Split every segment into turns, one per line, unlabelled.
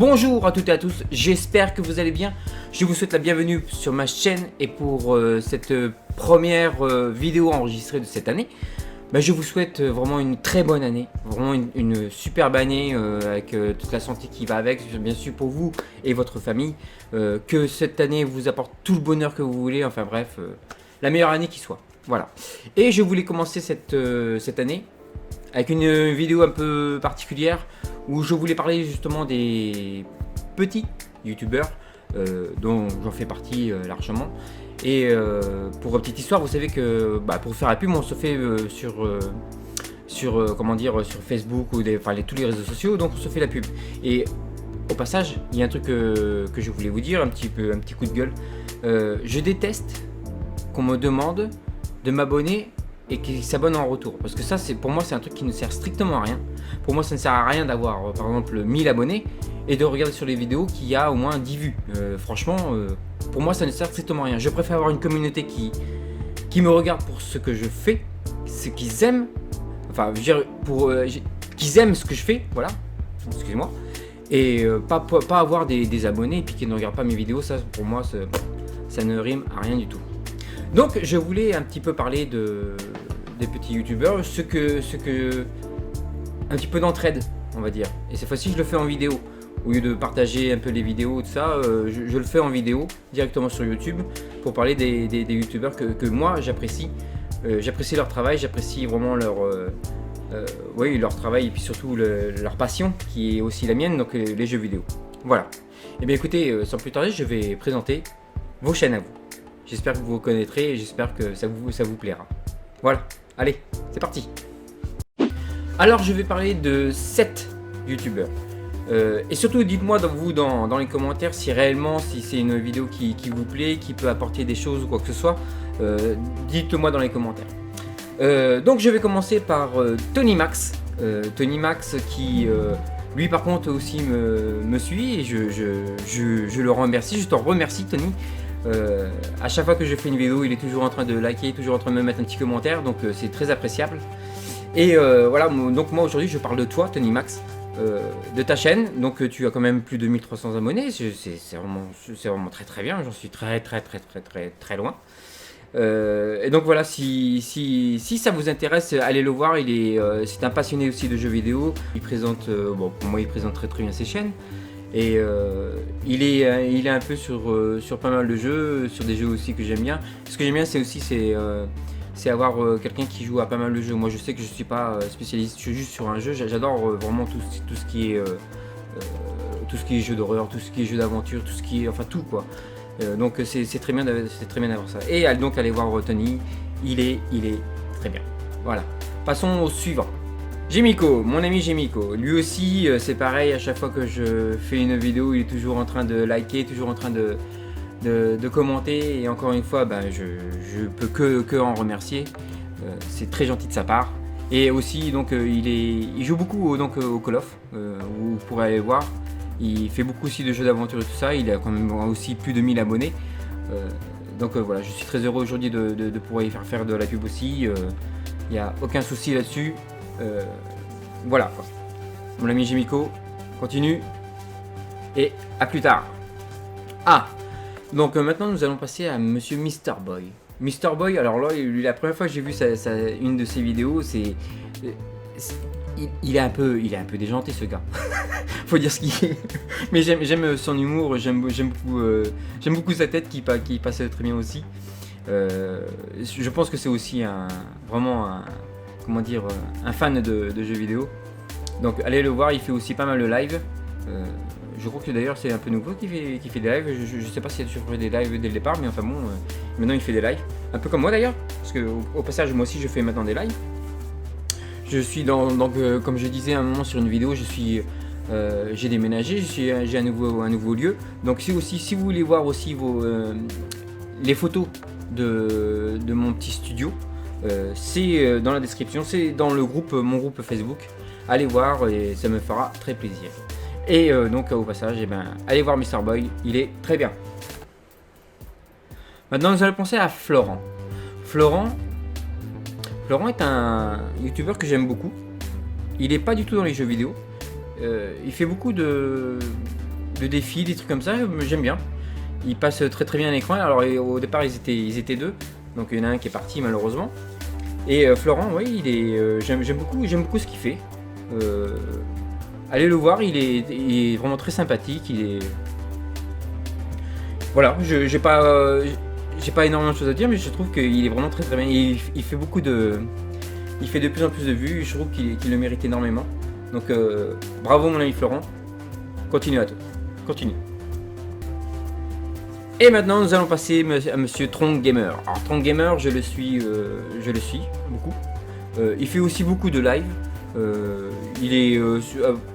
Bonjour à toutes et à tous, j'espère que vous allez bien. Je vous souhaite la bienvenue sur ma chaîne et pour cette première vidéo enregistrée de cette année. Je vous souhaite vraiment une très bonne année, vraiment une superbe année avec toute la santé qui va avec, bien sûr pour vous et votre famille. Que cette année vous apporte tout le bonheur que vous voulez, enfin bref, la meilleure année qui soit. Voilà. Et je voulais commencer cette année avec une vidéo un peu particulière où je voulais parler justement des petits youtubeurs dont j'en fais partie largement. Et pour une petite histoire, vous savez que pour faire la pub, on se fait sur Facebook ou tous les réseaux sociaux, donc on se fait la pub. Et au passage, il y a un truc que je voulais vous dire, un petit coup de gueule. Je déteste qu'on me demande de m'abonner et qu'ils s'abonnent en retour, parce que ça, pour moi, c'est un truc qui ne sert strictement à rien. Pour moi, ça ne sert à rien d'avoir par exemple 1000 abonnés et de regarder sur les vidéos qu'il y a au moins 10 vues. Franchement, pour moi, ça ne sert strictement à rien. Je préfère avoir une communauté qui me regarde pour ce que je fais, ce qu'ils aiment, enfin, je veux dire, qu'ils aiment ce que je fais, voilà, excusez-moi, et pas avoir des abonnés et puis qu'ils ne regardent pas mes vidéos. Ça, pour moi, ça ne rime à rien du tout. Donc je voulais un petit peu parler des petits youtubeurs, un petit peu d'entraide, on va dire. Et cette fois-ci je le fais en vidéo. Au lieu de partager un peu les vidéos tout ça, je le fais en vidéo directement sur YouTube pour parler des youtubeurs que moi j'apprécie. J'apprécie leur travail, j'apprécie vraiment leur travail et puis surtout leur passion qui est aussi la mienne, donc les jeux vidéo. Voilà. Et bien écoutez, sans plus tarder, je vais présenter vos chaînes à vous. J'espère que vous reconnaîtrez et j'espère que ça vous plaira. Voilà, allez, c'est parti. Alors je vais parler de 7 youtubeurs. Et surtout dites-moi dans les commentaires si réellement, si c'est une vidéo qui vous plaît, qui peut apporter des choses ou quoi que ce soit. Dites-le moi dans les commentaires. Donc je vais commencer par Tony Max. Tony Max qui lui par contre aussi me suit et je le remercie. Je te remercie Tony. À chaque fois que je fais une vidéo, il est toujours en train de liker, toujours en train de me mettre un petit commentaire, donc c'est très appréciable. Et voilà, donc moi aujourd'hui je parle de toi Tony Max, de ta chaîne. Donc tu as quand même plus de 1300 abonnés, c'est vraiment très bien, j'en suis très loin. Et donc voilà, si ça vous intéresse, allez le voir. C'est un passionné aussi de jeux vidéo. Il présente, pour moi il présente très bien ses chaînes. Et il est un peu sur pas mal de jeux, sur des jeux aussi que j'aime bien. Ce que j'aime bien c'est avoir quelqu'un qui joue à pas mal de jeux. Moi je sais que je suis pas spécialiste juste sur un jeu, j'adore vraiment tout ce qui est jeu d'horreur, tout ce qui est jeu d'aventure, tout ce qui est, enfin tout quoi. Donc c'est très bien d'avoir ça. Et donc allez voir Tony, il est très bien. Voilà, passons au suivant. Jemiko, mon ami Jemiko, lui aussi c'est pareil, à chaque fois que je fais une vidéo il est toujours en train de liker, toujours en train de commenter, et encore une fois je peux que en remercier, c'est très gentil de sa part. Et aussi donc il joue beaucoup au Call of, vous pourrez aller voir, il fait beaucoup aussi de jeux d'aventure et tout ça, il a quand même aussi plus de 1000 abonnés, donc voilà, je suis très heureux aujourd'hui de pouvoir y faire de la pub aussi, il n'y a aucun souci là-dessus. Voilà quoi. Mon ami Jemiko, continue et à plus tard. Donc maintenant nous allons passer à monsieur Mr Boy. Mr Boy, alors là, la première fois que j'ai vu une de ses vidéos, il est un peu déjanté ce gars. Faut dire ce qu'il est. Mais j'aime son humour, j'aime beaucoup sa tête qui passe très bien aussi. Je pense que c'est aussi vraiment un fan de jeux vidéo. Donc allez le voir, il fait aussi pas mal de live. Je crois que d'ailleurs c'est un peu nouveau qu'il fait des lives. Je sais pas s'il a toujours fait des lives dès le départ, mais enfin bon, maintenant il fait des lives. Un peu comme moi d'ailleurs, parce que au passage moi aussi je fais maintenant des lives. Je suis comme je disais à un moment sur une vidéo, j'ai déménagé, j'ai un nouveau lieu. Donc si vous voulez voir aussi les photos de mon petit studio, c'est dans la description, c'est dans mon groupe Facebook. Allez voir et ça me fera très plaisir. Et donc au passage, allez voir Mr Boy, il est très bien. Maintenant nous allons penser à Florent. Florent est un youtubeur que j'aime beaucoup. Il n'est pas du tout dans les jeux vidéo. Il fait beaucoup de de défis, des trucs comme ça, j'aime bien. Ils passent très très bien à l'écran. Alors au départ ils étaient deux, donc il y en a un qui est parti malheureusement. Et Florent, oui, j'aime beaucoup ce qu'il fait. Allez le voir, il est vraiment très sympathique. Voilà, j'ai pas énormément de choses à dire, mais je trouve qu'il est vraiment très très bien. Il fait il fait de plus en plus de vues. Je trouve qu'il le mérite énormément. Donc bravo mon ami Florent. Continue à toi. Continue. Et maintenant nous allons passer à monsieur Tronc Gamer. Alors Tronc Gamer, je le suis beaucoup. Il fait aussi beaucoup de live. Il est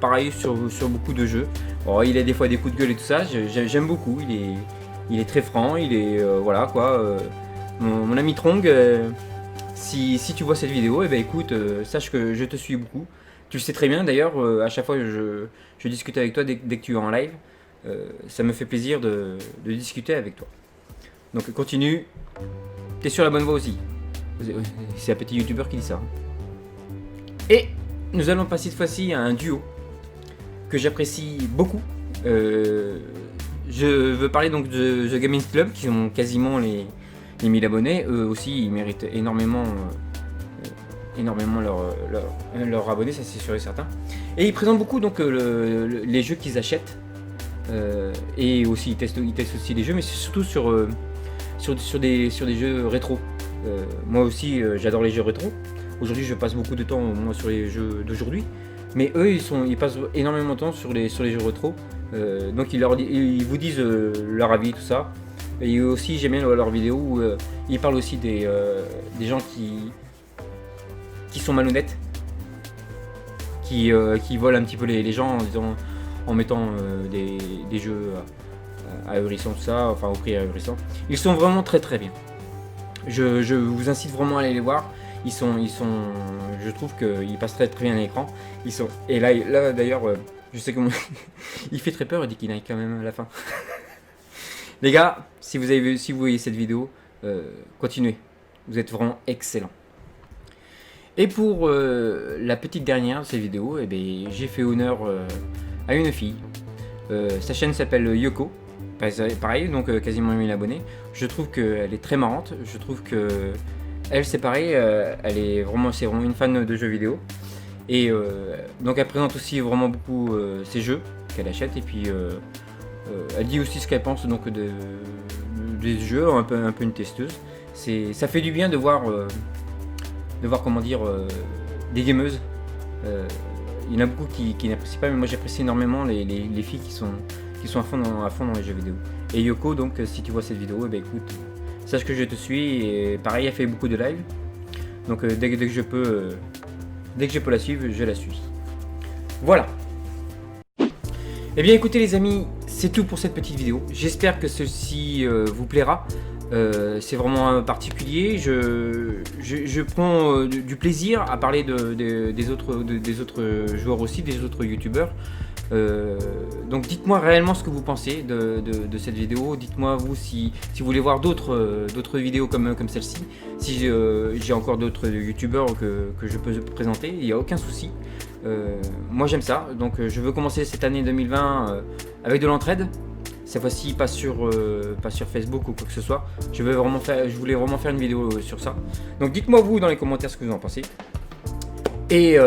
pareil sur beaucoup de jeux. Alors, il a des fois des coups de gueule et tout ça. J'aime beaucoup. Il est très franc. Il est voilà quoi. Mon ami Tronc, si tu vois cette vidéo, eh ben écoute, sache que je te suis beaucoup. Tu le sais très bien d'ailleurs. À chaque fois je discute avec toi dès que tu es en live. Ça me fait plaisir de discuter avec toi. Donc continue. T'es sur la bonne voie aussi. C'est un petit youtubeur qui dit ça. Et nous allons passer cette fois-ci à un duo que j'apprécie beaucoup. Je veux parler donc de The Gaming Club qui ont quasiment les 1000 abonnés. Eux aussi ils méritent énormément leur abonnés, ça c'est sûr et certain. Et ils présentent beaucoup donc les jeux qu'ils achètent. Et aussi ils testent aussi les jeux, mais c'est surtout sur des jeux rétro. Moi aussi j'adore les jeux rétro. Aujourd'hui je passe beaucoup de temps moi sur les jeux d'aujourd'hui, mais eux ils passent énormément de temps sur les jeux rétro. Donc ils vous disent leur avis, tout ça. Et aussi j'aime bien leurs vidéos où ils parlent aussi des gens qui sont malhonnêtes, qui volent un petit peu les gens en mettant des jeux ahurissants, tout ça, enfin au prix ahurissant. Ils sont vraiment très très bien. Je vous incite vraiment à aller les voir. Ils sont, je trouve qu'ils passent très très bien à l'écran. Et là d'ailleurs, je sais comment il fait très peur. Il dit qu'il arrive quand même à la fin. Les gars, si vous voyez cette vidéo, continuez. Vous êtes vraiment excellents. Et pour la petite dernière de cette vidéo, eh bien, j'ai fait honneur à une fille. Sa chaîne s'appelle Yoko. Pareil, donc quasiment 1000 abonnés. Je trouve qu'elle est très marrante. Je trouve que elle, c'est pareil. C'est vraiment une fan de jeux vidéo. Et donc elle présente aussi vraiment beaucoup ses jeux qu'elle achète. Et puis elle dit aussi ce qu'elle pense donc des jeux, un peu une testeuse. Ça fait du bien de voir comment dire des gameuses. Il y en a beaucoup qui n'apprécient pas, mais moi j'apprécie énormément les filles qui sont à fond dans les jeux vidéo. Et Yoko, donc si tu vois cette vidéo, eh ben, écoute, sache que je te suis. Et pareil, elle fait beaucoup de live. Donc dès que je peux la suivre, je la suis. Voilà. Eh bien écoutez les amis, c'est tout pour cette petite vidéo. J'espère que ceci vous plaira. C'est vraiment particulier. Je prends du plaisir à parler des autres joueurs aussi, des autres youtubeurs. Donc dites-moi réellement ce que vous pensez de cette vidéo. Dites-moi vous si vous voulez voir d'autres vidéos comme celle-ci. Si j'ai encore d'autres youtubeurs que je peux présenter, il n'y a aucun souci. Moi j'aime ça, donc je veux commencer cette année 2020 avec de l'entraide. Cette fois-ci pas sur Facebook ou quoi que ce soit. Je voulais vraiment faire une vidéo sur ça. Donc dites-moi vous dans les commentaires ce que vous en pensez. Et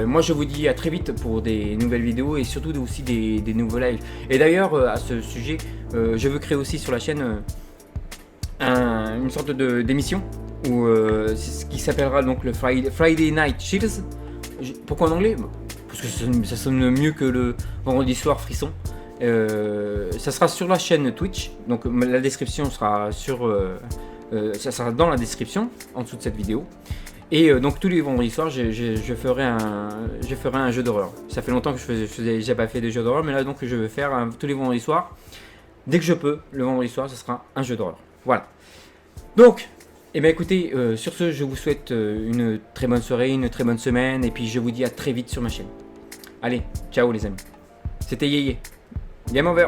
moi je vous dis à très vite pour des nouvelles vidéos et surtout aussi des nouveaux lives. Et d'ailleurs à ce sujet, je veux créer aussi sur la chaîne une sorte d'émission qui s'appellera donc le Friday Night Chills. Pourquoi en anglais? Parce que ça sonne mieux que le vendredi soir frisson. Ça sera sur la chaîne Twitch, donc la description sera ça sera dans la description en dessous de cette vidéo. Et donc tous les vendredis soirs je ferai un jeu d'horreur. Ça fait longtemps que j'ai pas fait de jeu d'horreur, mais là donc je vais faire tous les vendredis soirs. Dès que je peux, le vendredi soir, ce sera un jeu d'horreur. Voilà. Donc, eh bien écoutez, sur ce, je vous souhaite une très bonne soirée, une très bonne semaine, et puis je vous dis à très vite sur ma chaîne. Allez, ciao les amis. C'était Yéyé. Game over.